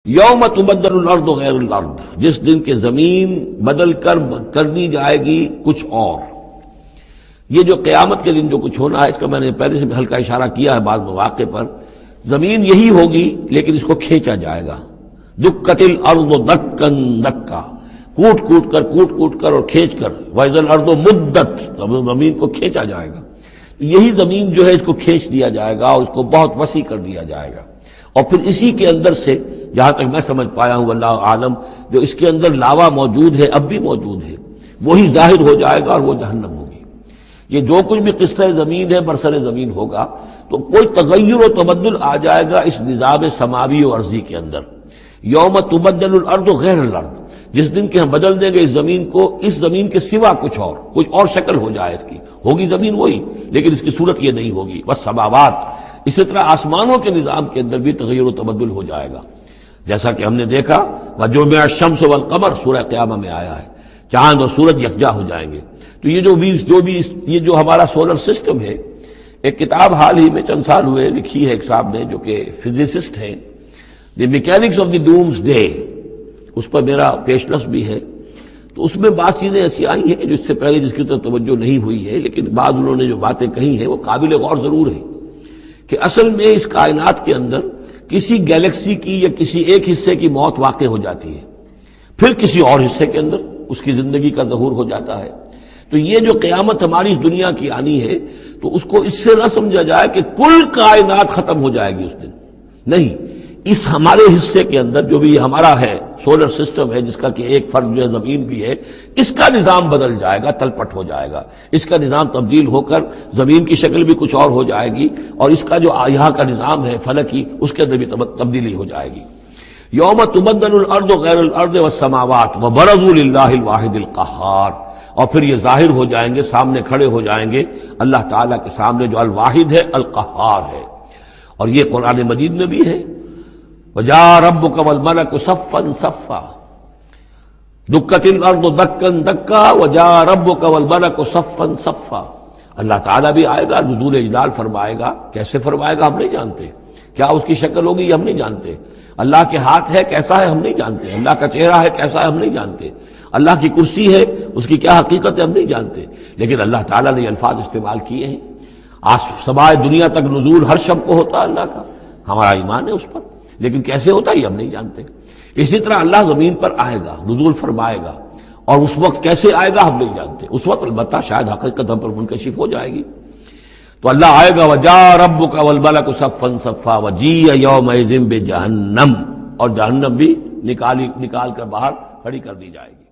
یوم تبدل الارض غیر الارض، جس دن کے زمین بدل کر دی جائے گی کچھ اور۔ یہ جو قیامت کے دن جو کچھ ہونا ہے، اس کا میں نے پہلے سے بھی ہلکا اشارہ کیا ہے بعض مواقع پر۔ زمین یہی ہوگی لیکن اس کو کھینچا جائے گا۔ دکت الارض دکن دکا، کوٹ کوٹ کر اور کھینچ کر۔ وَإِذَا الْأَرْضُ مُدَّتْ، زمین کو کھینچا جائے گا۔ یہی زمین جو ہے اس کو کھینچ دیا جائے گا اور اس کو بہت وسیع کر دیا جائے گا، اور پھر اسی کے اندر سے، جہاں تک میں سمجھ پایا ہوں واللہ عالم، جو اس کے اندر لاوا موجود ہے، اب بھی موجود ہے، وہی ظاہر ہو جائے گا اور وہ جہنم ہوگی۔ یہ جو کچھ بھی قصہ زمین ہے برسر زمین ہوگا، تو کوئی تغیر و تبدل آ جائے گا اس نظام سماوی و ارضی کے اندر۔ یوم تبدل الارض غیر الارض، جس دن کہ ہم بدل دیں گے اس زمین کو، اس زمین کے سوا کچھ اور شکل ہو جائے اس کی، ہوگی زمین وہی لیکن اس کی صورت یہ نہیں ہوگی۔ والسماوات، اسی طرح آسمانوں کے نظام کے اندر بھی تغیر و تبدل ہو جائے گا، جیسا کہ ہم نے دیکھا وَجُمِعَ الشَّمْسُ وَالْقَمَرُ سورہ قیامہ میں آیا ہے، چاند اور سورج یکجا ہو جائیں گے۔ تو یہ جو ہمارا سولر سسٹم ہے، ایک کتاب حال ہی میں چند سال ہوئے لکھی ہے ایک صاحب نے جو کہ فزسسٹ ہیں، the mechanics of the doomsday, اس پر میرا پیشلفظ بھی ہے۔ تو اس میں بعض چیزیں ایسی آئی ہیں کہ جو اس سے پہلے جس کی طرف توجہ نہیں ہوئی ہے، لیکن بعض انہوں نے جو باتیں کہی ہیں وہ قابل غور ضرور ہیں، کہ اصل میں اس کائنات کے اندر کسی گیلیکسی کی یا کسی ایک حصے کی موت واقع ہو جاتی ہے، پھر کسی اور حصے کے اندر اس کی زندگی کا ظہور ہو جاتا ہے۔ تو یہ جو قیامت ہماری اس دنیا کی آنی ہے، تو اس کو اس سے نہ سمجھا جائے کہ کل کائنات ختم ہو جائے گی اس دن، نہیں، اس ہمارے حصے کے اندر جو بھی ہمارا ہے سولر سسٹم ہے، جس کا کہ ایک فرد جو ہے زمین بھی ہے، اس کا نظام بدل جائے گا، تلپٹ ہو جائے گا، اس کا نظام تبدیل ہو کر زمین کی شکل بھی کچھ اور ہو جائے گی، اور اس کا جو یہاں کا نظام ہے فلکی، اس کے اندر بھی تبدیلی ہو جائے گی۔ یوم تبدل الارض غیر الارض والسماوات وبرزوا للہ الواحد القہار، اور پھر یہ ظاہر ہو جائیں گے، سامنے کھڑے ہو جائیں گے اللہ تعالیٰ کے سامنے جو الواحد ہے، القہار ہے۔ اور یہ قرآن مجید میں بھی ہے، وَجَاءَ رَبُّكَ وَالْمَلَكُ صَفًّا صَفًّا، دُكَّتِ الْأَرْضُ دَكًّا دَكًّا وَجَاءَ رَبُّكَ وَالْمَلَكُ صَفًّا صَفًّا۔ اللہ تعالیٰ بھی آئے گا، نزول اجلال فرمائے گا، کیسے فرمائے گا ہم نہیں جانتے، کیا اس کی شکل ہوگی یہ ہم نہیں جانتے، اللہ کے ہاتھ ہے کیسا ہے ہم نہیں جانتے، اللہ کا چہرہ ہے کیسا ہے ہم نہیں جانتے، اللہ کی کرسی ہے اس کی کیا حقیقت ہے ہم نہیں جانتے، لیکن اللہ تعالیٰ نے یہ الفاظ استعمال کیے ہیں۔ سمائے دنیا تک نزول ہر شب کو ہوتا ہے اللہ کا، ہمارا ایمان ہے اس پر، لیکن کیسے ہوتا ہے یہ ہم نہیں جانتے۔ اسی طرح اللہ زمین پر آئے گا، نزول فرمائے گا، اور اس وقت کیسے آئے گا ہم نہیں جانتے، اس وقت البتہ شاید حقیقت ہم پر منکشف ہو جائے گی۔ تو اللہ آئے گا وَجَاءَ رَبُّكَ وَالْمَلَكُ صَفًّا صَفًّا وَجِيءَ يَوْمَئِذٍ بِجَهَنَّمَ، اور جہنم بھی نکال کر باہر کھڑی کر دی جائے گی۔